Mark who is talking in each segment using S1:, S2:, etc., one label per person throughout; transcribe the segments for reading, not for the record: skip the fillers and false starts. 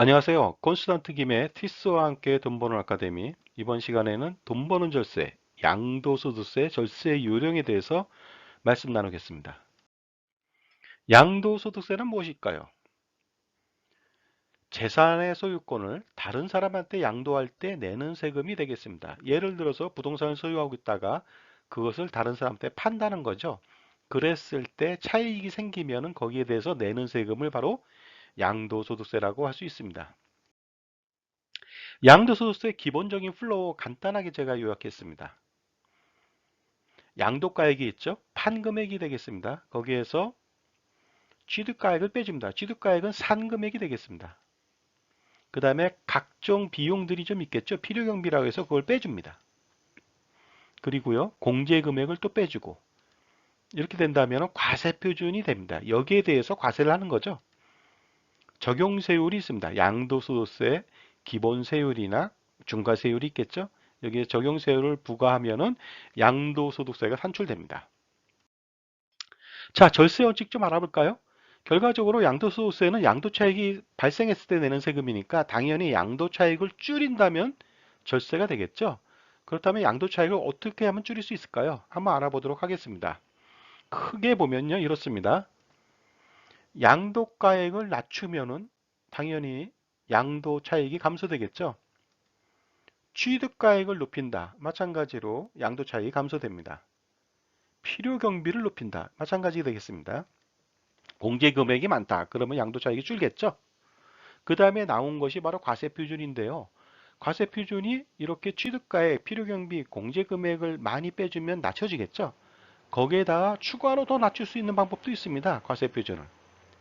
S1: 안녕하세요. 콘스탄트 김의 티스와 함께 돈 버는 아카데미. 이번 시간에는 돈 버는 절세, 양도소득세 절세 요령에 대해서 말씀 나누겠습니다. 양도소득세는 무엇일까요? 재산의 소유권을 다른 사람한테 양도할 때 내는 세금이 되겠습니다. 예를 들어서 부동산을 소유하고 있다가 그것을 다른 사람한테 판다는 거죠. 그랬을 때 차익이 생기면 거기에 대해서 내는 세금을 바로 양도소득세라고 할 수 있습니다. 양도소득세 기본적인 플로우 간단하게 제가 요약했습니다. 양도가액이 있죠. 판금액이 되겠습니다. 거기에서 취득가액을 빼줍니다. 취득가액은 산금액이 되겠습니다. 그 다음에 각종 비용들이 좀 있겠죠. 필요경비라고 해서 그걸 빼줍니다. 그리고요, 공제금액을 또 빼주고 이렇게 된다면 과세표준이 됩니다. 여기에 대해서 과세를 하는 거죠. 적용세율이 있습니다. 양도소득세 기본세율이나 중과세율이 있겠죠. 여기에 적용세율을 부과하면은 양도소득세가 산출됩니다. 자, 절세 원칙 좀 알아볼까요? 결과적으로 양도소득세는 양도차익이 발생했을 때 내는 세금이니까 당연히 양도차익을 줄인다면 절세가 되겠죠. 그렇다면 양도차익을 어떻게 하면 줄일 수 있을까요? 한번 알아보도록 하겠습니다. 크게 보면요, 이렇습니다. 양도가액을 낮추면은 당연히 양도차익이 감소되겠죠. 취득가액을 높인다. 마찬가지로 양도차익이 감소됩니다. 필요경비를 높인다. 마찬가지 되겠습니다. 공제금액이 많다. 그러면 양도차익이 줄겠죠. 그 다음에 나온 것이 바로 과세표준인데요. 과세표준이 이렇게 취득가액, 필요경비, 공제금액을 많이 빼주면 낮춰지겠죠. 거기에다가 추가로 더 낮출 수 있는 방법도 있습니다. 과세표준을.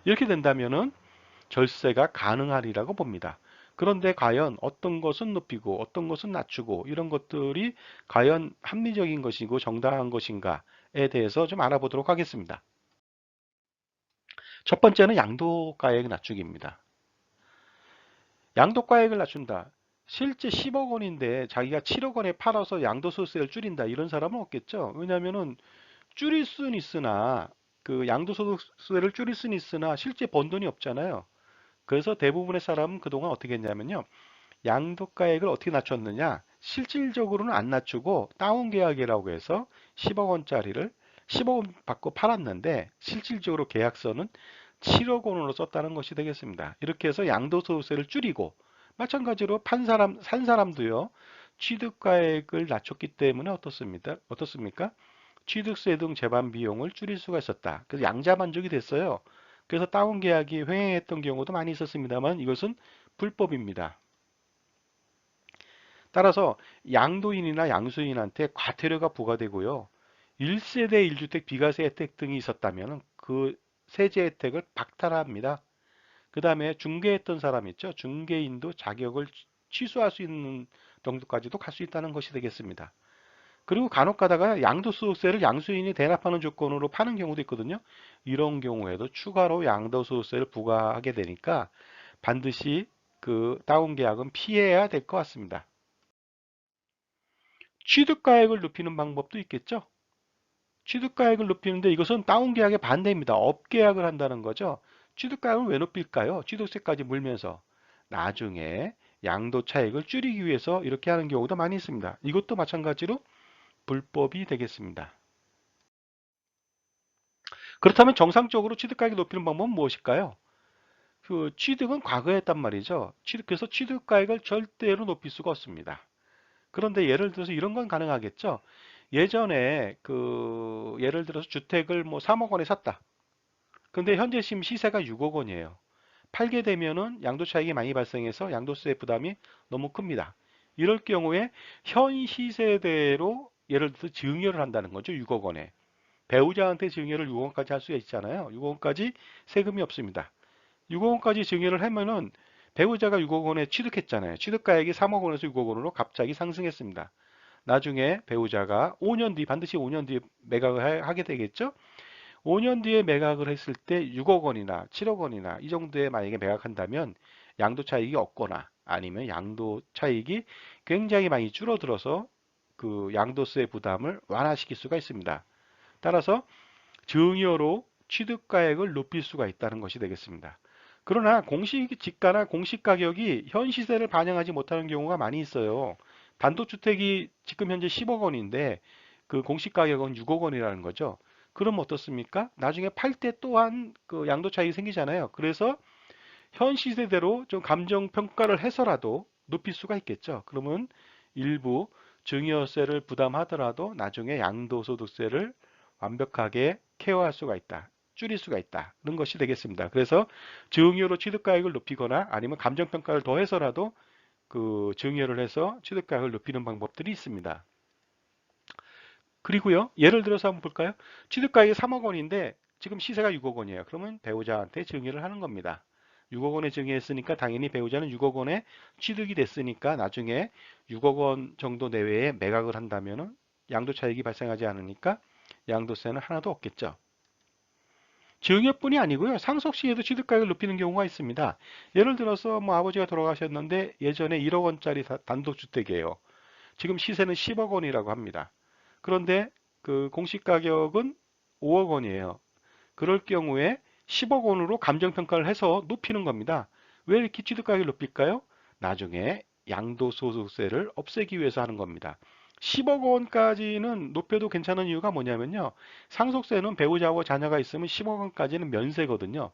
S1: 이렇게 된다면은 절세가 가능하리라고 봅니다. 그런데 과연 어떤 것은 높이고 어떤 것은 낮추고 이런 것들이 과연 합리적인 것이고 정당한 것인가에 대해서 좀 알아보도록 하겠습니다. 첫 번째는 양도가액 낮추기입니다. 양도가액을 낮춘다. 실제 10억 원인데 자기가 7억 원에 팔아서 양도소득세를 줄인다 이런 사람은 없겠죠. 왜냐하면은 줄일 수는 있으나 그 양도소득세를 줄일 수는 있으나 실제 번 돈이 없잖아요. 그래서 대부분의 사람은 그동안 어떻게 했냐면요. 양도가액을 어떻게 낮췄느냐? 실질적으로는 안 낮추고 다운 계약이라고 해서 10억 원짜리를 10억 원 받고 팔았는데 실질적으로 계약서는 7억 원으로 썼다는 것이 되겠습니다. 이렇게 해서 양도소득세를 줄이고 마찬가지로 산 사람도요. 취득가액을 낮췄기 때문에 어떻습니까? 취득세 등 재반 비용을 줄일 수가 있었다. 그래서 양자만족이 됐어요. 그래서 다운 계약이 횡행했던 경우도 많이 있었습니다만 이것은 불법입니다. 따라서 양도인이나 양수인한테 과태료가 부과되고요. 1세대 1주택 비과세 혜택 등이 있었다면 그 세제 혜택을 박탈합니다. 그 다음에 중개했던 사람 있죠. 중개인도 자격을 취소할 수 있는 정도까지도 갈 수 있다는 것이 되겠습니다. 그리고 간혹 가다가 양도소득세를 양수인이 대납하는 조건으로 파는 경우도 있거든요. 이런 경우에도 추가로 양도소득세를 부과하게 되니까 반드시 그 다운 계약은 피해야 될 것 같습니다. 취득가액을 높이는 방법도 있겠죠. 취득가액을 높이는데 이것은 다운 계약의 반대입니다. 업 계약을 한다는 거죠. 취득가액을 왜 높일까요? 취득세까지 물면서 나중에 양도 차익을 줄이기 위해서 이렇게 하는 경우도 많이 있습니다. 이것도 마찬가지로 불법이 되겠습니다. 그렇다면 정상적으로 취득가액을 높이는 방법은 무엇일까요? 그 취득은 과거에 했단 말이죠. 그래서 취득가액을 절대로 높일 수가 없습니다. 그런데 예를 들어서 이런 건 가능하겠죠. 예전에 그 예를 들어서 주택을 뭐 3억 원에 샀다. 근데 현재 지금 시세가 6억 원이에요. 팔게 되면은 양도 차익이 많이 발생해서 양도세 부담이 너무 큽니다. 이럴 경우에 현 시세대로 예를 들어서 증여를 한다는 거죠. 6억 원에. 배우자한테 증여를 6억 원까지 할 수가 있잖아요. 6억 원까지 세금이 없습니다. 6억 원까지 증여를 하면은 배우자가 6억 원에 취득했잖아요. 취득가액이 3억 원에서 6억 원으로 갑자기 상승했습니다. 나중에 배우자가 5년 뒤, 반드시 5년 뒤에 매각을 하게 되겠죠? 5년 뒤에 매각을 했을 때 6억 원이나 7억 원이나 이 정도에 만약에 매각한다면 양도 차익이 없거나 아니면 양도 차익이 굉장히 많이 줄어들어서 그 양도세 부담을 완화시킬 수가 있습니다. 따라서 증여로 취득가액을 높일 수가 있다는 것이 되겠습니다. 그러나 공식 지가나 공식 가격이 현 시세를 반영하지 못하는 경우가 많이 있어요. 단독주택이 지금 현재 10억 원인데 그 공식 가격은 6억 원이라는 거죠. 그럼 어떻습니까? 나중에 팔 때 또한 그 양도 차익이 생기잖아요. 그래서 현 시세대로 좀 감정 평가를 해서라도 높일 수가 있겠죠. 그러면 일부 증여세를 부담하더라도 나중에 양도소득세를 완벽하게 케어할 수가 있다. 줄일 수가 있다. 그런 것이 되겠습니다. 그래서 증여로 취득가액을 높이거나 아니면 감정평가를 더해서라도 그 증여를 해서 취득가액을 높이는 방법들이 있습니다. 그리고요, 예를 들어서 한번 볼까요? 취득가액이 3억 원인데 지금 시세가 6억 원이에요. 그러면 배우자한테 증여를 하는 겁니다. 6억 원에 증여했으니까 당연히 배우자는 6억 원에 취득이 됐으니까 나중에 6억 원 정도 내외에 매각을 한다면 양도차익이 발생하지 않으니까 양도세는 하나도 없겠죠. 증여뿐이 아니고요. 상속 시에도 취득가액을 높이는 경우가 있습니다. 예를 들어서 뭐 아버지가 돌아가셨는데 예전에 1억 원짜리 단독주택이에요. 지금 시세는 10억 원이라고 합니다. 그런데 그 공시 가격은 5억 원이에요. 그럴 경우에 10억 원으로 감정평가를 해서 높이는 겁니다. 왜 이렇게 취득가격을 높일까요? 나중에 양도소득세를 없애기 위해서 하는 겁니다. 10억 원까지는 높여도 괜찮은 이유가 뭐냐면요. 상속세는 배우자와 자녀가 있으면 10억 원까지는 면세거든요.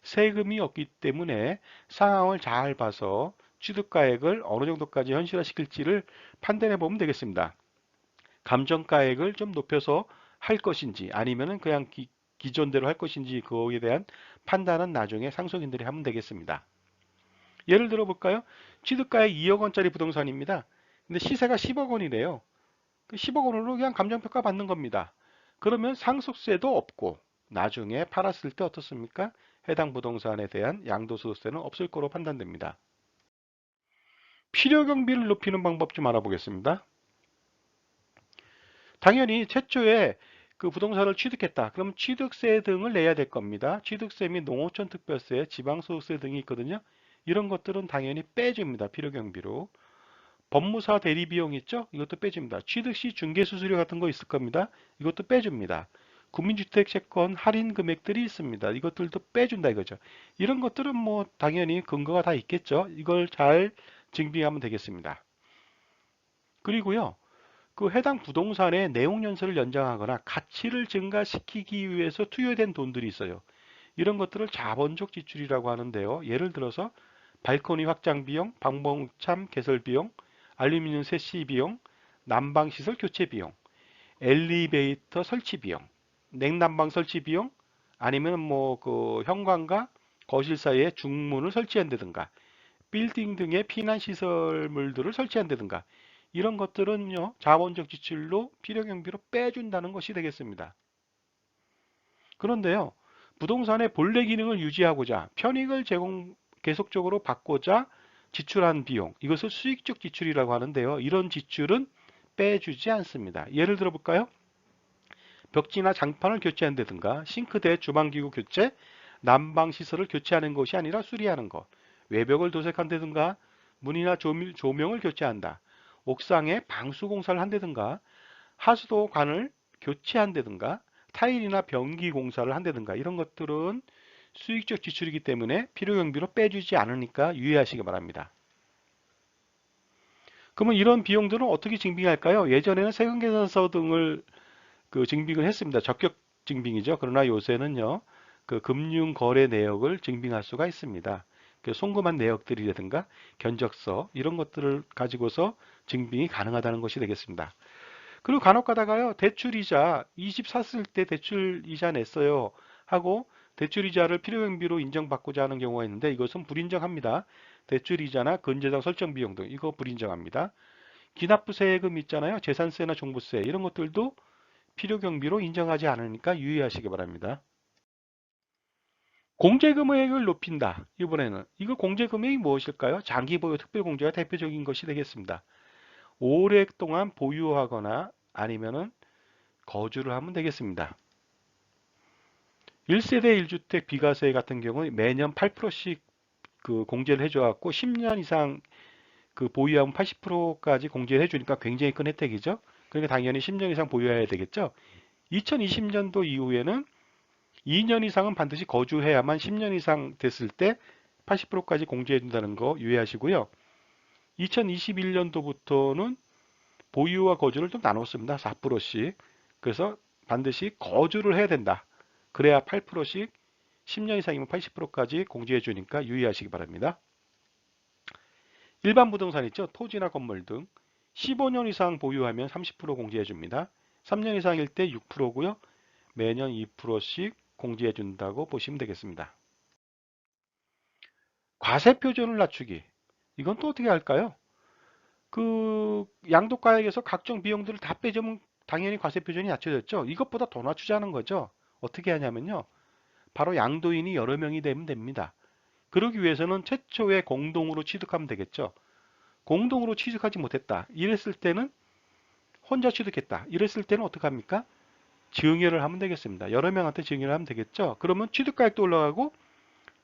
S1: 세금이 없기 때문에 상황을 잘 봐서 취득가액을 어느 정도까지 현실화시킬지를 판단해 보면 되겠습니다. 감정가액을 좀 높여서 할 것인지 아니면은 그냥 기존대로 할 것인지 그거에 대한 판단은 나중에 상속인들이 하면 되겠습니다. 예를 들어 볼까요? 취득가액 2억 원짜리 부동산입니다. 근데 시세가 10억 원이래요. 그 10억 원으로 그냥 감정평가 받는 겁니다. 그러면 상속세도 없고 나중에 팔았을 때 어떻습니까? 해당 부동산에 대한 양도소득세는 없을 거로 판단됩니다. 필요경비를 높이는 방법 좀 알아보겠습니다. 당연히 최초에 그 부동산을 취득했다. 그럼 취득세 등을 내야 될 겁니다. 취득세 및 농어촌 특별세, 지방소득세 등이 있거든요. 이런 것들은 당연히 빼줍니다. 필요경비로. 법무사 대리 비용 있죠? 이것도 빼줍니다. 취득 시 중개수수료 같은 거 있을 겁니다. 이것도 빼줍니다. 국민주택 채권 할인 금액들이 있습니다. 이것들도 빼준다 이거죠. 이런 것들은 뭐 당연히 근거가 다 있겠죠. 이걸 잘 증빙하면 되겠습니다. 그리고요. 그 해당 부동산의 내용 연수를 연장하거나 가치를 증가시키기 위해서 투여된 돈들이 있어요. 이런 것들을 자본적 지출이라고 하는데요. 예를 들어서 발코니 확장 비용, 방범참 개설 비용, 알루미늄 세시 비용, 난방 시설 교체 비용, 엘리베이터 설치 비용, 냉난방 설치 비용, 아니면 뭐 그 현관과 거실 사이에 중문을 설치한다든가 빌딩 등의 피난 시설물들을 설치한다든가 이런 것들은요 자본적 지출로 필요경비로 빼준다는 것이 되겠습니다. 그런데요 부동산의 본래 기능을 유지하고자 편익을 제공 계속적으로 받고자 지출한 비용 이것을 수익적 지출이라고 하는데요. 이런 지출은 빼주지 않습니다. 예를 들어 볼까요? 벽지나 장판을 교체한다든가 싱크대 주방기구 교체, 난방시설을 교체하는 것이 아니라 수리하는 것, 외벽을 도색한다든가 문이나 조명을 교체한다. 옥상에 방수공사를 한다든가 하수도관을 교체한다든가 타일이나 변기 공사를 한다든가 이런 것들은 수익적 지출이기 때문에 필요경비로 빼주지 않으니까 유의하시기 바랍니다. 그러면 이런 비용들은 어떻게 증빙할까요? 예전에는 세금계산서 등을 그 증빙을 했습니다. 적격 증빙이죠. 그러나 요새는요, 그 금융 거래 내역을 증빙할 수가 있습니다. 그 송금한 내역들이라든가 견적서 이런 것들을 가지고서 증빙이 가능하다는 것이 되겠습니다. 그리고 간혹 가다가요, 대출이자 이 집 샀을 때 대출이자 냈어요 하고 대출이자를 필요경비로 인정받고자 하는 경우가 있는데 이것은 불인정합니다. 대출이자나 근저당 설정 비용 등 이거 불인정합니다. 기납부 세금 있잖아요. 재산세나 종부세 이런 것들도 필요경비로 인정하지 않으니까 유의하시기 바랍니다. 공제금액을 높인다. 이번에는 이거 공제금액이 무엇일까요? 장기보유 특별공제가 대표적인 것이 되겠습니다. 오랫동안 보유하거나 아니면은 거주를 하면 되겠습니다. 1세대 1주택 비과세 같은 경우는 매년 8%씩 그 공제를 해줘갖고 10년 이상 그 보유하면 80%까지 공제를 해주니까 굉장히 큰 혜택이죠. 그러니까 당연히 10년 이상 보유해야 되겠죠. 2020년도 이후에는 2년 이상은 반드시 거주해야만 10년 이상 됐을 때 80%까지 공제해 준다는 거 유의하시고요. 2021년도부터는 보유와 거주를 좀 나눴습니다. 4%씩. 그래서 반드시 거주를 해야 된다. 그래야 8%씩 10년 이상이면 80%까지 공제해 주니까 유의하시기 바랍니다. 일반 부동산 있죠? 토지나 건물 등 15년 이상 보유하면 30% 공제해 줍니다. 3년 이상일 때 6%고요. 매년 2%씩 공제해 준다고 보시면 되겠습니다. 과세 표준을 낮추기. 이건 또 어떻게 할까요? 그 양도가액에서 각종 비용들을 다 빼주면 당연히 과세 표준이 낮춰졌죠. 이것보다 더 낮추자는 거죠. 어떻게 하냐면요. 바로 양도인이 여러 명이 되면 됩니다. 그러기 위해서는 최초에 공동으로 취득하면 되겠죠. 공동으로 취득하지 못했다. 이랬을 때는 혼자 취득했다. 이랬을 때는 어떡합니까? 증여를 하면 되겠습니다. 여러 명한테 증여를 하면 되겠죠. 그러면 취득가액도 올라가고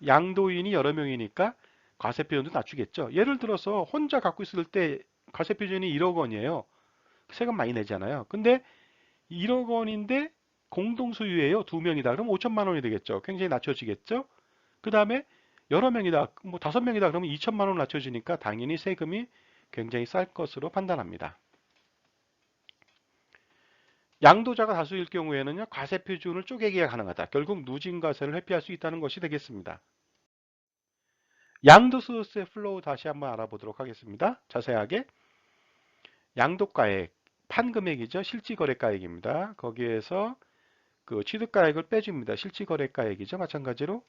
S1: 양도인이 여러 명이니까 과세 표준도 낮추겠죠. 예를 들어서 혼자 갖고 있을 때 과세 표준이 1억 원이에요. 세금 많이 내잖아요. 근데 1억 원인데 공동 소유예요. 두 명이다. 그럼 5천만 원이 되겠죠. 굉장히 낮춰지겠죠. 그 다음에 여러 명이다. 뭐 5명이다. 그러면 2천만 원 낮춰지니까 당연히 세금이 굉장히 쌀 것으로 판단합니다. 양도자가 다수일 경우에는요, 과세 표준을 쪼개기가 가능하다. 결국 누진과세를 회피할 수 있다는 것이 되겠습니다. 양도소득세 플로우 다시 한번 알아보도록 하겠습니다. 자세하게 양도가액, 판금액이죠. 실질거래가액입니다. 거기에서 그 취득가액을 빼줍니다. 실질거래가액이죠. 마찬가지로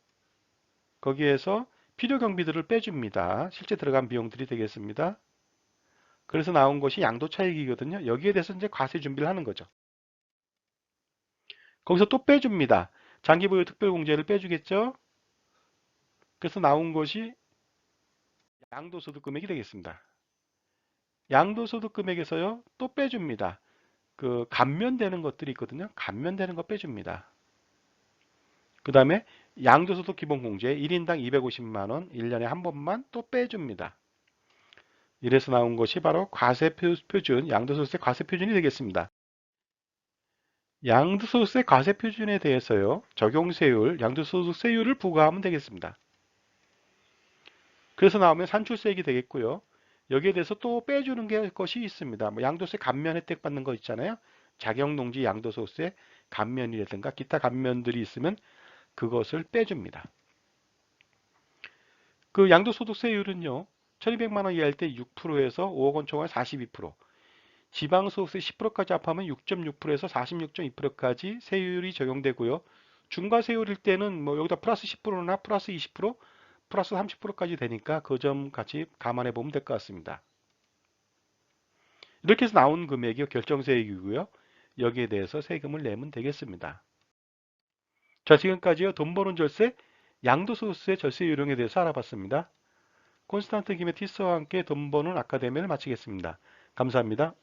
S1: 거기에서 필요경비들을 빼줍니다. 실제 들어간 비용들이 되겠습니다. 그래서 나온 것이 양도차익이거든요. 여기에 대해서 이제 과세 준비를 하는 거죠. 거기서 또 빼줍니다. 장기보유 특별공제를 빼주겠죠. 그래서 나온 것이 양도소득 금액이 되겠습니다. 양도소득 금액에서요, 또 빼줍니다. 그 감면되는 것들이 있거든요. 감면되는 거 빼줍니다. 그 다음에 양도소득 기본공제 1인당 250만 원 1년에 한 번만 또 빼줍니다. 이래서 나온 것이 바로 과세표준, 양도소득세 과세표준이 되겠습니다. 양도소득세 과세표준에 대해서요, 적용세율, 양도소득세율을 부과하면 되겠습니다. 그래서 나오면 산출세액이 되겠고요. 여기에 대해서 또 빼주는 것이 있습니다. 뭐 양도세 감면 혜택 받는 거 있잖아요. 자격농지 양도소득세 감면이라든가 기타 감면들이 있으면 그것을 빼줍니다. 그 양도소득세율은요. 1200만 원 이하일 때 6%에서 5억 원 초과 42%, 지방소득세 10%까지 합하면 6.6%에서 46.2%까지 세율이 적용되고요. 중과세율일 때는 뭐 여기다 플러스 10%나 플러스 20%, 플러스 30%까지 되니까 그 점 같이 감안해 보면 될 것 같습니다. 이렇게 해서 나온 금액이 결정세액이고요. 여기에 대해서 세금을 내면 되겠습니다. 자, 지금까지요. 돈 버는 절세, 양도소득세 절세 요령에 대해서 알아봤습니다. 콘스탄트 김의 티스와 함께 돈 버는 아카데미를 마치겠습니다. 감사합니다.